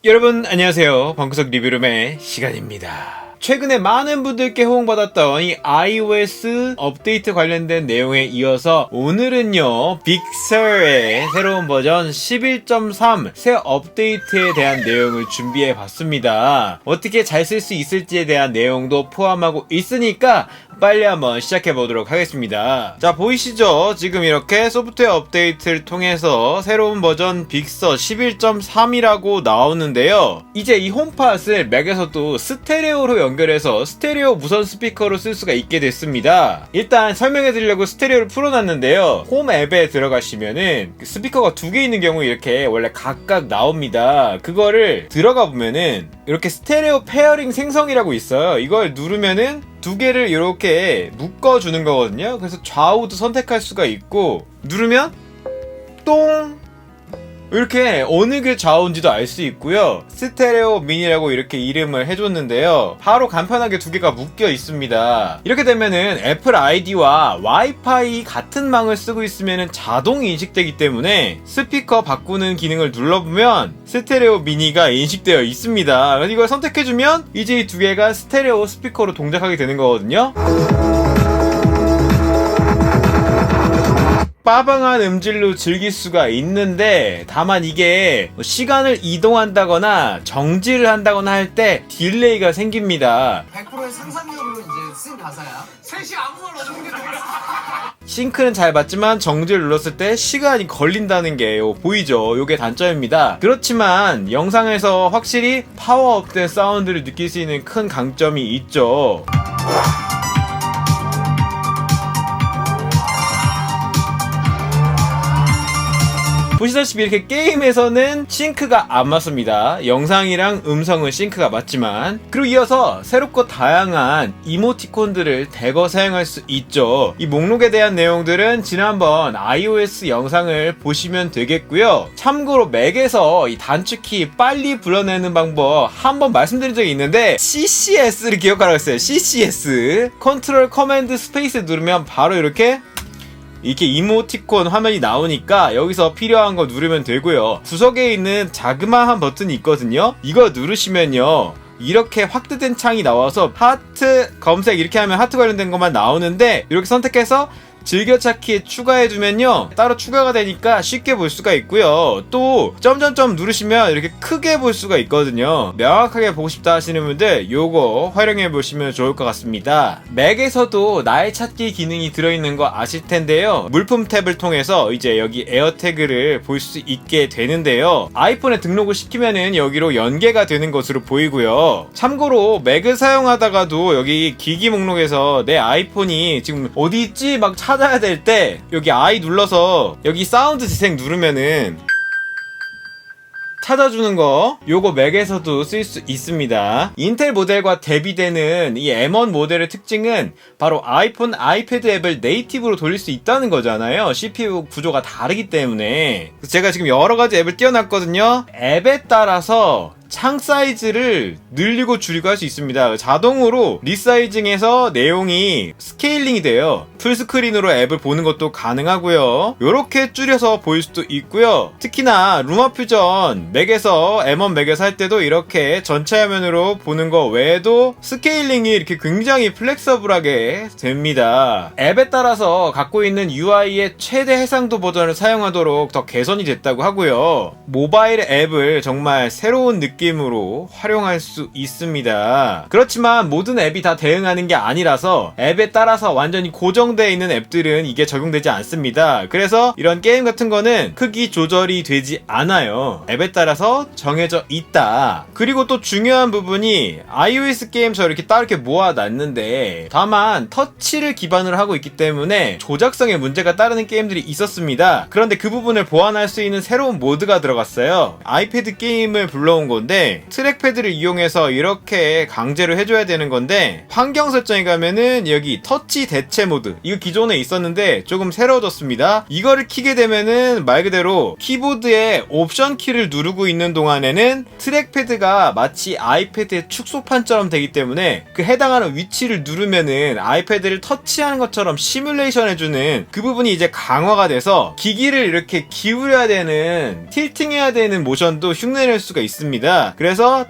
여러분 안녕하세요. 방구석 리뷰룸의 시간입니다. 최근에 많은 분들께 호응받았던 이 iOS 업데이트 관련된 내용에 이어서 오늘은요 빅서의 새로운 버전 11.3 새 업데이트에 대한 내용을 준비해 봤습니다. 어떻게 잘 쓸 수 있을지에 대한 내용도 포함하고 있으니까 빨리 한번 시작해 보도록 하겠습니다. 자, 보이시죠? 지금 이렇게 소프트웨어 업데이트를 통해서 새로운 버전 빅서 11.3이라고 나오는데요. 이제 이 홈팟을 맥에서도 스테레오로 연결해서 스테레오 무선 스피커로 쓸 수가 있게 됐습니다. 일단 설명해 드리려고 스테레오를 풀어놨는데요. 홈 앱에 들어가시면은 스피커가 두 개 있는 경우 이렇게 원래 각각 나옵니다. 그거를 들어가 보면은 이렇게 스테레오 페어링 생성이라고 있어요. 이걸 누르면은 두 개를 이렇게 묶어주는 거거든요. 그래서 좌우도 선택할 수가 있고 누르면 똥! 이렇게 어느 게 좌우인지도 알 수 있고요. 스테레오 미니라고 이렇게 이름을 해줬는데요. 바로 간편하게 두 개가 묶여 있습니다. 이렇게 되면은 애플 아이디와 와이파이 같은 망을 쓰고 있으면은 자동 인식되기 때문에 스피커 바꾸는 기능을 눌러보면 스테레오 미니가 인식되어 있습니다. 그래서 이걸 선택해주면 이제 이 두 개가 스테레오 스피커로 동작하게 되는 거거든요. 빠방한 음질로 즐길 수가 있는데 다만 이게 시간을 이동한다거나 정지를 한다거나 할 때 딜레이가 생깁니다. 100%의 상상력으로 이제 쓴 가사야. 셋이 아무 말 없는 게 되겠어. 싱크는 잘 맞지만 정지를 눌렀을 때 시간이 걸린다는 게 보이죠? 요게 단점입니다. 그렇지만 영상에서 확실히 파워업된 사운드를 느낄 수 있는 큰 강점이 있죠. 보시다시피 이렇게 게임에서는 싱크가 안 맞습니다. 영상이랑 음성은 싱크가 맞지만, 그리고 이어서 새롭고 다양한 이모티콘들을 대거 사용할 수 있죠. 이 목록에 대한 내용들은 지난번 iOS 영상을 보시면 되겠고요. 참고로 맥에서 이 단축키 빨리 불러내는 방법 한번 말씀드린 적이 있는데 CCS를 기억하라고 했어요. CCS 컨트롤 커맨드 스페이스 누르면 바로 이렇게 이모티콘 화면이 나오니까 여기서 필요한 거 누르면 되고요. 구석에 있는 자그마한 버튼이 있거든요. 이거 누르시면요 이렇게 확대된 창이 나와서 하트 검색 이렇게 하면 하트 관련된 것만 나오는데 이렇게 선택해서 즐겨찾기에 추가해두면요 따로 추가가 되니까 쉽게 볼 수가 있고요. 또 점점점 누르시면 이렇게 크게 볼 수가 있거든요. 명확하게 보고 싶다 하시는 분들 요거 활용해 보시면 좋을 것 같습니다. 맥에서도 나의 찾기 기능이 들어있는 거 아실 텐데요. 물품 탭을 통해서 이제 여기 에어태그를 볼 수 있게 되는데요. 아이폰에 등록을 시키면은 여기로 연계가 되는 것으로 보이고요. 참고로 맥을 사용하다가도 여기 기기 목록에서 내 아이폰이 지금 어디 있지 막 찾아야 될 때 여기 I 눌러서 여기 사운드 재생 누르면은 찾아주는 거 요거 맥에서도 쓸 수 있습니다. 인텔 모델과 대비되는 이 M1 모델의 특징은 바로 아이폰, 아이패드 앱을 네이티브로 돌릴 수 있다는 거잖아요. CPU 구조가 다르기 때문에. 제가 지금 여러가지 앱을 띄워놨거든요. 앱에 따라서 창 사이즈를 늘리고 줄이고 할 수 있습니다. 자동으로 리사이징해서 내용이 스케일링이 돼요. 풀스크린으로 앱을 보는 것도 가능하고요. 요렇게 줄여서 보일 수도 있고요. 특히나 루마퓨전 맥에서 M1 맥에서 할 때도 이렇게 전체 화면으로 보는 거 외에도 스케일링이 이렇게 굉장히 플렉서블하게 됩니다. 앱에 따라서 갖고 있는 UI의 최대 해상도 버전을 사용하도록 더 개선이 됐다고 하고요. 모바일 앱을 정말 새로운 느낌으로 활용할 수 있습니다. 그렇지만 모든 앱이 다 대응하는 게 아니라서 앱에 따라서 완전히 고정되어 있는 앱들은 이게 적용되지 않습니다. 그래서 이런 게임 같은 거는 크기 조절이 되지 않아요. 앱에 따라서 정해져 있다. 그리고 또 중요한 부분이 iOS 게임처럼 이렇게 딱 이렇게 모아놨는데 다만 터치를 기반으로 하고 있기 때문에 조작성에 문제가 따르는 게임들이 있었습니다. 그런데 그 부분을 보완할 수 있는 새로운 모드가 들어갔어요. 아이패드 게임을 불러온 건데 트랙패드를 이용해서 이렇게 강제로 해줘야 되는 건데 환경 설정에 가면은 여기 터치 대체 모드 이거 기존에 있었는데 조금 새로워졌습니다. 이거를 키게 되면은 말 그대로 키보드에 옵션 키를 누르고 있는 동안에는 트랙패드가 마치 아이패드의 축소판처럼 되기 때문에 그 해당하는 위치를 누르면은 아이패드를 터치하는 것처럼 시뮬레이션 해주는 그 부분이 이제 강화가 돼서 기기를 이렇게 기울여야 되는 틸팅해야 되는 모션도 흉내낼 수가 있습니다. 있습니다. 그래서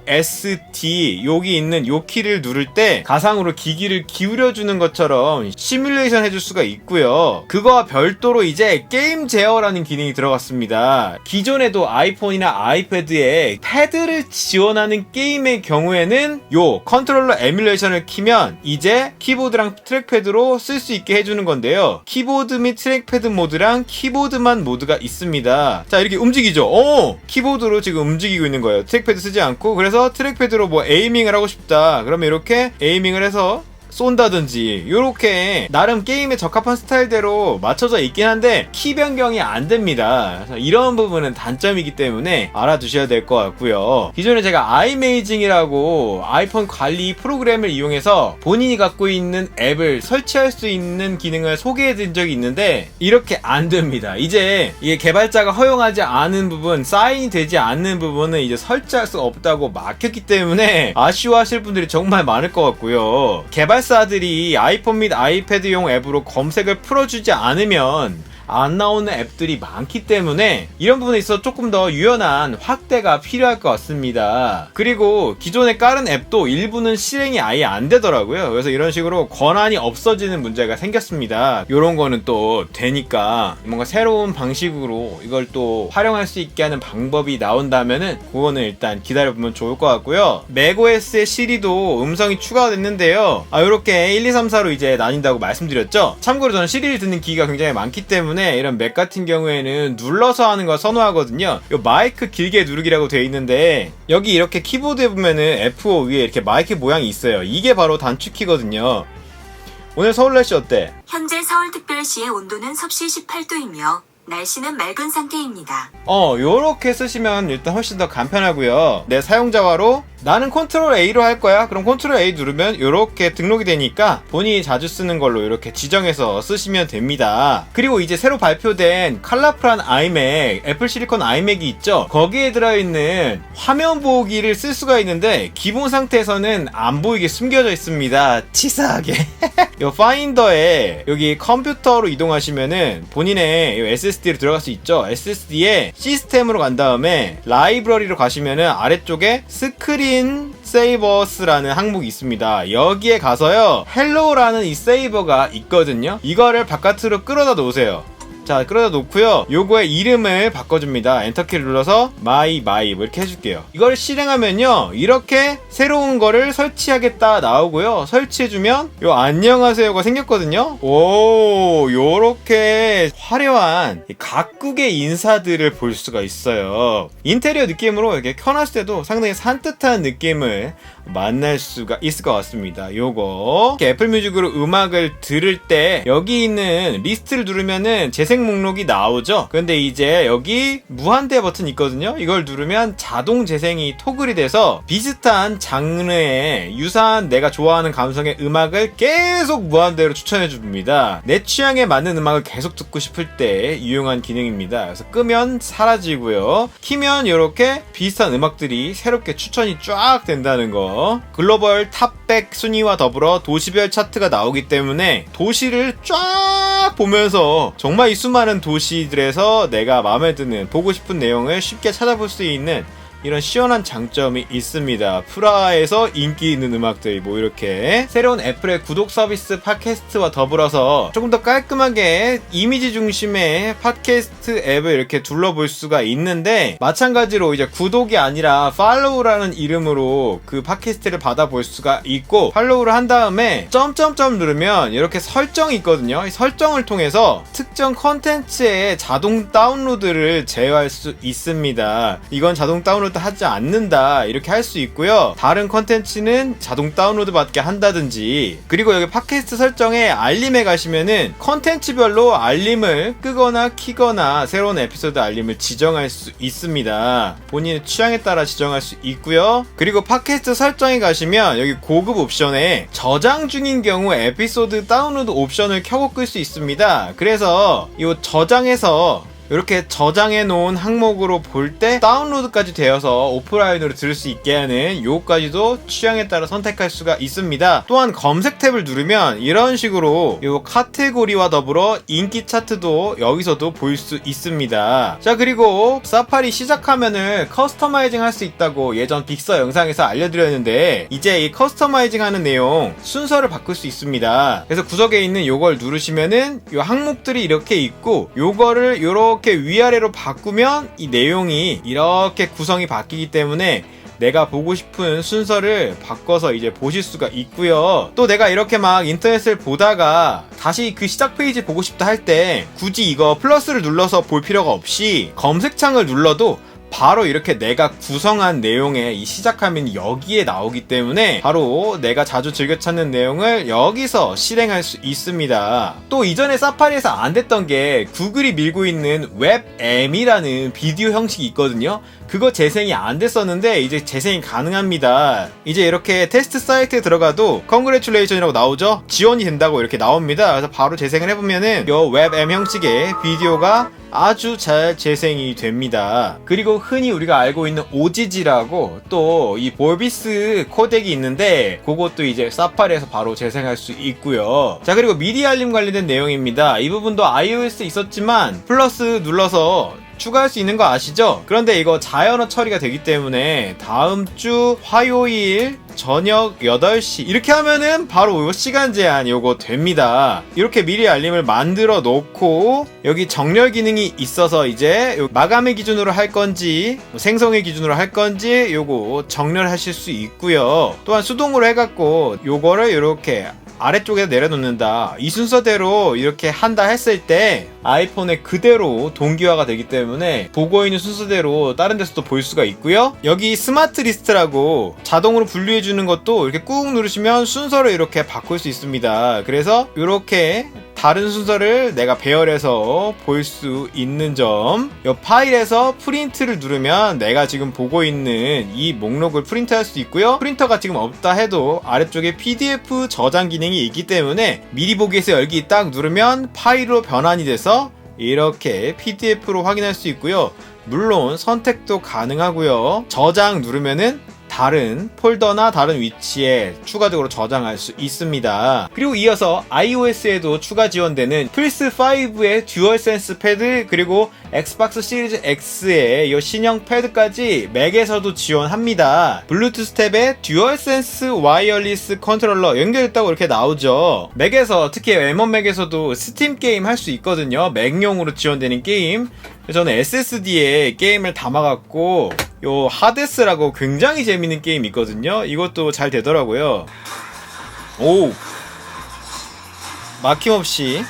WASD 여기 있는 요 키를 누를 때 가상으로 기기를 기울여주는 것처럼 시뮬레이션 해줄 수가 있고요. 그거와 별도로 이제 게임 제어라는 기능이 들어갔습니다. 기존에도 아이폰이나 아이패드에 패드를 지원하는 게임의 경우에는 요 컨트롤러 에뮬레이션을 키면 이제 키보드랑 트랙패드로 쓸 수 있게 해주는 건데요. 키보드 및 트랙패드 모드랑 키보드만 모드가 있습니다. 자, 이렇게 움직이죠. 키보드로 지금 움직이고 있는 거예요. 트랙패드 쓰지 않고. 그래서 트랙패드로 뭐 에이밍을 하고 싶다 그러면 이렇게 에이밍을 해서 쏜다든지 요렇게 나름 게임에 적합한 스타일대로 맞춰져 있긴 한데 키 변경이 안 됩니다. 그래서 이런 부분은 단점이기 때문에 알아두셔야 될 것 같고요. 기존에 제가 아이메이징이라고 아이폰 관리 프로그램을 이용해서 본인이 갖고 있는 앱을 설치할 수 있는 기능을 소개해드린 적이 있는데 이렇게 안 됩니다. 이제 이게 개발자가 허용하지 않은 부분, 사인이 되지 않는 부분은 이제 설치할 수 없다고 막혔기 때문에 아쉬워하실 분들이 정말 많을 것 같고요. 개발사들이 아이폰 및 아이패드용 앱으로 검색을 풀어주지 않으면 안 나오는 앱들이 많기 때문에 이런 부분에 있어서 조금 더 유연한 확대가 필요할 것 같습니다. 그리고 기존에 깔은 앱도 일부는 실행이 아예 안 되더라고요. 그래서 이런 식으로 권한이 없어지는 문제가 생겼습니다. 이런 거는 또 되니까 뭔가 새로운 방식으로 이걸 또 활용할 수 있게 하는 방법이 나온다면은 그거는 일단 기다려보면 좋을 것 같고요. 맥OS의 시리도 음성이 추가가 됐는데요. 이렇게 1, 2, 3, 4로 이제 나뉜다고 말씀드렸죠. 참고로 저는 시리를 듣는 기기가 굉장히 많기 때문에 이런 맥 같은 경우에는 눌러서 하는 걸 선호하거든요. 요 마이크 길게 누르기라고 되어 있는데 여기 이렇게 키보드에 보면은 F5 위에 이렇게 마이크 모양이 있어요. 이게 바로 단축키거든요. 오늘 서울 날씨 어때? 현재 서울특별시의 온도는 섭씨 18도이며 날씨는 맑은 상태입니다. 요렇게 쓰시면 일단 훨씬 더 간편하고요. 내 사용자화로 나는 컨트롤 A로 할 거야. 그럼 컨트롤 A 누르면 이렇게 등록이 되니까 본인이 자주 쓰는 걸로 이렇게 지정해서 쓰시면 됩니다. 그리고 이제 새로 발표된 컬러풀한 아이맥, 애플 실리콘 아이맥이 있죠. 거기에 들어있는 화면 보기를 쓸 수가 있는데 기본 상태에서는 안 보이게 숨겨져 있습니다. 치사하게. 요 파인더에 여기 컴퓨터로 이동하시면은 본인의 SSD로 들어갈 수 있죠. SSD에 시스템으로 간 다음에 라이브러리로 가시면은 아래쪽에 스크린 세이버스라는 항목이 있습니다. 여기에 가서요 헬로우라는 이 세이버가 있거든요. 이거를 바깥으로 끌어다 놓으세요. 자, 끌어다 놓고요. 요거의 이름을 바꿔줍니다. 엔터키를 눌러서 my 이렇게 해줄게요. 이걸 실행하면요 이렇게 새로운 거를 설치하겠다 나오고요. 설치해주면 요 안녕하세요가 생겼거든요. 오, 요렇게 화려한 각국의 인사들을 볼 수가 있어요. 인테리어 느낌으로 이렇게 켜놨을 때도 상당히 산뜻한 느낌을 만날 수가 있을 것 같습니다. 요거 애플 뮤직으로 음악을 들을 때 여기 있는 리스트를 누르면은 재생 목록이 나오죠. 근데 이제 여기 무한대 버튼 있거든요. 이걸 누르면 자동 재생이 토글이 돼서 비슷한 장르의 유사한 내가 좋아하는 감성의 음악을 계속 무한대로 추천해 줍니다. 내 취향에 맞는 음악을 계속 듣고 싶을 때 유용한 기능입니다. 그래서 끄면 사라지고요. 키면 이렇게 비슷한 음악들이 새롭게 추천이 쫙 된다는 거. 글로벌 탑100 순위와 더불어 도시별 차트가 나오기 때문에 도시를 쫙 보면서 정말 이 수많은 도시들에서 내가 마음에 드는 보고 싶은 내용을 쉽게 찾아볼 수 있는 이런 시원한 장점이 있습니다. 프라하에서 인기 있는 음악들 뭐 이렇게 새로운 애플의 구독 서비스 팟캐스트와 더불어서 조금 더 깔끔하게 이미지 중심의 팟캐스트 앱을 이렇게 둘러볼 수가 있는데 마찬가지로 이제 구독이 아니라 팔로우라는 이름으로 그 팟캐스트를 받아볼 수가 있고 팔로우를 한 다음에 점점점 누르면 이렇게 설정이 있거든요. 이 설정을 통해서 특정 컨텐츠의 자동 다운로드를 제어할 수 있습니다. 이건 자동 다운로드 하지 않는다 이렇게 할 수 있고요. 다른 컨텐츠는 자동 다운로드 받게 한다든지 그리고 여기 팟캐스트 설정에 알림에 가시면은 컨텐츠별로 알림을 끄거나 키거나 새로운 에피소드 알림을 지정할 수 있습니다. 본인의 취향에 따라 지정할 수 있고요. 그리고 팟캐스트 설정에 가시면 여기 고급 옵션에 저장 중인 경우 에피소드 다운로드 옵션을 켜고 끌 수 있습니다. 그래서 이 저장해서 이렇게 저장해 놓은 항목으로 볼 때 다운로드까지 되어서 오프라인으로 들을 수 있게 하는 요거까지도 취향에 따라 선택할 수가 있습니다. 또한 검색 탭을 누르면 이런 식으로 요 카테고리와 더불어 인기 차트도 여기서도 볼 수 있습니다. 자, 그리고 사파리 시작하면은 커스터마이징 할 수 있다고 예전 빅서 영상에서 알려드렸는데, 이제 이 커스터마이징 하는 내용 순서를 바꿀 수 있습니다. 그래서 구석에 있는 요걸 누르시면은 요 항목들이 이렇게 있고, 요거를 요렇게 위아래로 바꾸면 이 내용이 이렇게 구성이 바뀌기 때문에 내가 보고 싶은 순서를 바꿔서 이제 보실 수가 있고요. 또 내가 이렇게 막 인터넷을 보다가 다시 그 시작 페이지 보고 싶다 할 때 굳이 이거 플러스를 눌러서 볼 필요가 없이 검색창을 눌러도 바로 이렇게 내가 구성한 내용의 이 시작화면이 여기에 나오기 때문에 바로 내가 자주 즐겨 찾는 내용을 여기서 실행할 수 있습니다. 또 이전에 사파리에서 안 됐던 게 구글이 밀고 있는 웹M이라는 비디오 형식이 있거든요. 그거 재생이 안 됐었는데 이제 재생이 가능합니다. 이제 이렇게 테스트 사이트에 들어가도 컨그레츄레이션이라고 나오죠? 지원이 된다고 이렇게 나옵니다. 그래서 바로 재생을 해보면은 요 웹M 형식의 비디오가 아주 잘 재생이 됩니다. 그리고 흔히 우리가 알고 있는 OGG라고 또 이 볼비스 코덱이 있는데 그것도 이제 사파리에서 바로 재생할 수 있고요. 자, 그리고 미리 알림 관련된 내용입니다. 이 부분도 iOS에 있었지만 플러스 눌러서 추가할 수 있는 거 아시죠? 그런데 이거 자연어 처리가 되기 때문에 다음 주 화요일 저녁 8시 이렇게 하면은 바로 요 시간 제한 요거 됩니다. 이렇게 미리 알림을 만들어 놓고 여기 정렬 기능이 있어서 이제 마감일 기준으로 할 건지 생성일 기준으로 할 건지 요거 정렬하실 수 있고요. 또한 수동으로 해갖고 요거를 이렇게 아래쪽에 내려놓는다, 이 순서대로 이렇게 한다 했을 때 아이폰에 그대로 동기화가 되기 때문에 보고 있는 순서대로 다른 데서도 볼 수가 있고요. 여기 스마트 리스트라고 자동으로 분류해주는 것도 이렇게 꾹 누르시면 순서를 이렇게 바꿀 수 있습니다. 그래서 이렇게 다른 순서를 내가 배열해서 볼 수 있는 점, 이 파일에서 프린트를 누르면 내가 지금 보고 있는 이 목록을 프린트할 수 있고요. 프린터가 지금 없다 해도 아래쪽에 PDF 저장 기능이 있기 때문에 미리 보기에서 열기 딱 누르면 파일로 변환이 돼서 이렇게 PDF로 확인할 수 있고요. 물론 선택도 가능하고요. 저장 누르면은 다른 폴더나 다른 위치에 추가적으로 저장할 수 있습니다. 그리고 이어서 iOS에도 추가 지원되는 플스5의 듀얼센스 패드, 그리고 엑스박스 시리즈 X의 이 신형 패드까지 맥에서도 지원합니다. 블루투스 탭에 듀얼센스 와이어리스 컨트롤러 연결했다고 이렇게 나오죠. 맥에서 특히 M1 맥에서도 스팀 게임 할 수 있거든요. 맥용으로 지원되는 게임. 저는 SSD에 게임을 담아갖고 요 하데스라고 굉장히 재밌는 게임 있거든요. 이것도 잘 되더라고요. 오, 막힘없이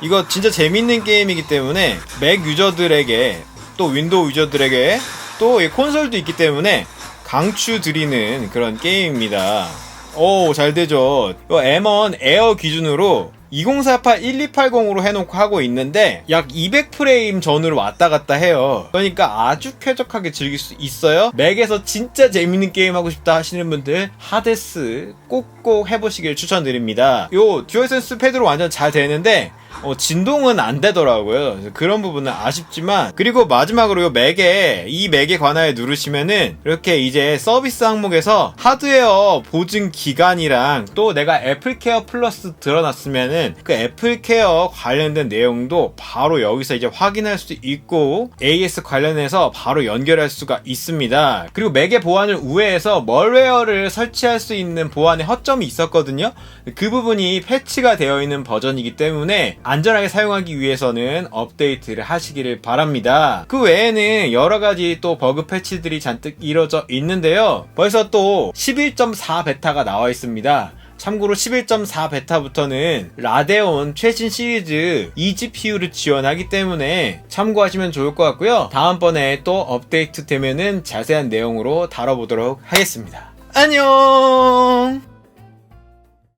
이거 진짜 재밌는 게임이기 때문에 맥 유저들에게 또 윈도우 유저들에게 또 콘솔도 있기 때문에 강추드리는 그런 게임입니다. 오, 잘 되죠. 이거 M1 에어 기준으로 2048-1280으로 해놓고 하고 있는데 약 200프레임 전후로 왔다 갔다 해요. 그러니까 아주 쾌적하게 즐길 수 있어요. 맥에서 진짜 재밌는 게임 하고 싶다 하시는 분들 하데스 꼭꼭 해보시길 추천드립니다. 요 듀얼센스 패드로 완전 잘 되는데 진동은 안 되더라고요. 그런 부분은 아쉽지만, 그리고 마지막으로 이 맥에 관하여 누르시면은 이렇게 이제 서비스 항목에서 하드웨어 보증 기간이랑 또 내가 애플케어 플러스 들어놨으면은 그 애플케어 관련된 내용도 바로 여기서 이제 확인할 수 있고 AS 관련해서 바로 연결할 수가 있습니다. 그리고 맥의 보안을 우회해서 멀웨어를 설치할 수 있는 보안의 허점이 있었거든요. 그 부분이 패치가 되어 있는 버전이기 때문에 안전하게 사용하기 위해서는 업데이트를 하시기를 바랍니다. 그 외에는 여러가지 또 버그 패치들이 잔뜩 이뤄져 있는데요. 벌써 또 11.4 베타가 나와 있습니다. 참고로 11.4 베타부터는 라데온 최신 시리즈 eGPU를 지원하기 때문에 참고하시면 좋을 것 같고요. 다음번에 또 업데이트 되면은 자세한 내용으로 다뤄보도록 하겠습니다. 안녕!